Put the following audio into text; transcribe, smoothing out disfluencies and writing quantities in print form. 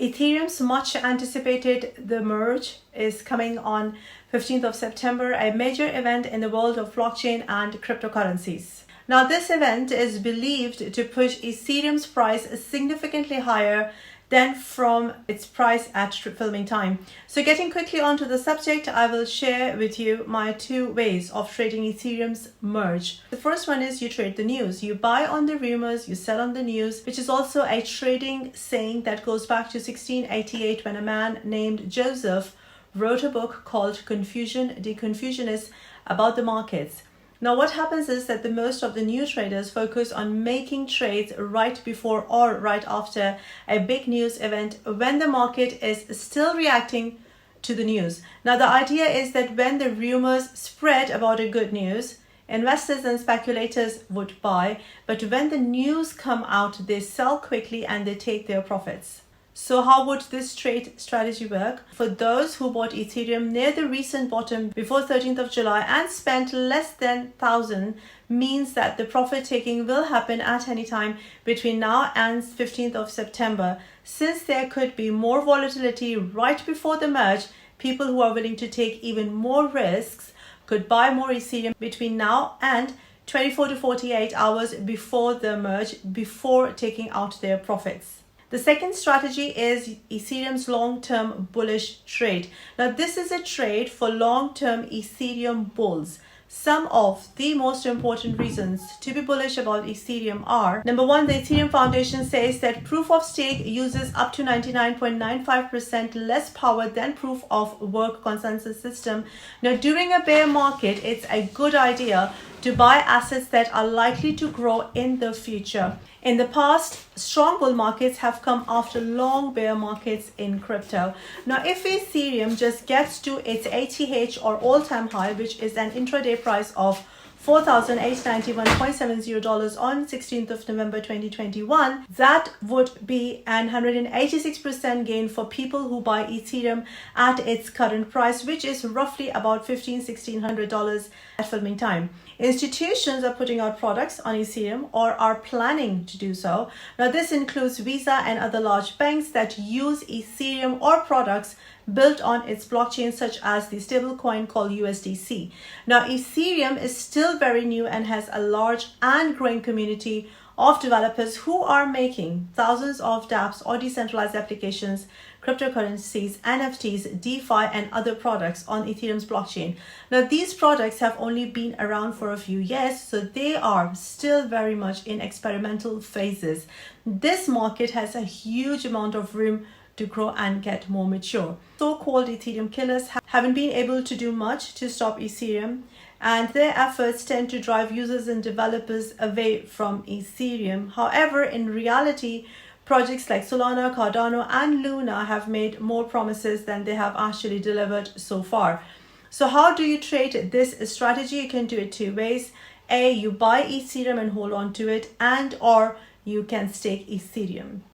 Ethereum's much anticipated the merge is coming on 15th of September, a major event in the world of blockchain and cryptocurrencies. Now, this event is believed to push Ethereum's price significantly higher than from its price at filming time. So getting quickly onto the subject, I will share with you my two ways of trading Ethereum's merge. The first one is you trade the news. You buy on the rumors, you sell on the news, which is also a trading saying that goes back to 1688 when a man named Joseph wrote a book called Confusion, The Confucianist, about the markets. Now, what happens is that the most of the new traders focus on making trades right before or right after a big news event when the market is still reacting to the news. Now, the idea is that when the rumors spread about a good news, investors and speculators would buy, but when the news come out, they sell quickly and they take their profits. So how would this trade strategy work? For those who bought Ethereum near the recent bottom before 13th of July and spent less than 1,000 means that the profit taking will happen at any time between now and 15th of September. Since there could be more volatility right before the merge, people who are willing to take even more risks could buy more Ethereum between now and 24 to 48 hours before the merge, before taking out their profits. The second strategy is Ethereum's long-term bullish trade. Now, this is a trade for long-term Ethereum bulls. Some of the most important reasons to be bullish about Ethereum are: number one, the Ethereum Foundation says that proof of stake uses up to 99.95% less power than proof of work consensus system. Now, during a bear market, it's a good idea to buy assets that are likely to grow in the future. In the past, strong bull markets have come after long bear markets in crypto. Now, if Ethereum just gets to its ATH or all-time high, which is an intraday price of $4,891.70 on 16th of November 2021, that would be an 186% gain for people who buy Ethereum at its current price, which is roughly about $1,600 at filming time. Institutions are putting out products on Ethereum or are planning to do so. Now, this includes Visa and other large banks that use Ethereum or products built on its blockchain, such as the stablecoin called USDC. Now, Ethereum is still very new and has a large and growing community of developers who are making thousands of dApps or decentralized applications, cryptocurrencies, NFTs, DeFi, and other products on Ethereum's blockchain. Now, these products have only been around for a few years, so they are still very much in experimental phases. This market has a huge amount of room to grow and get more mature. So-called Ethereum killers haven't been able to do much to stop Ethereum, and their efforts tend to drive users and developers away from Ethereum. However, in reality, projects like Solana, Cardano, and Luna have made more promises than they have actually delivered so far. So how do you trade this strategy? You can do it two ways. A, you buy Ethereum and hold on to it, and or you can stake Ethereum.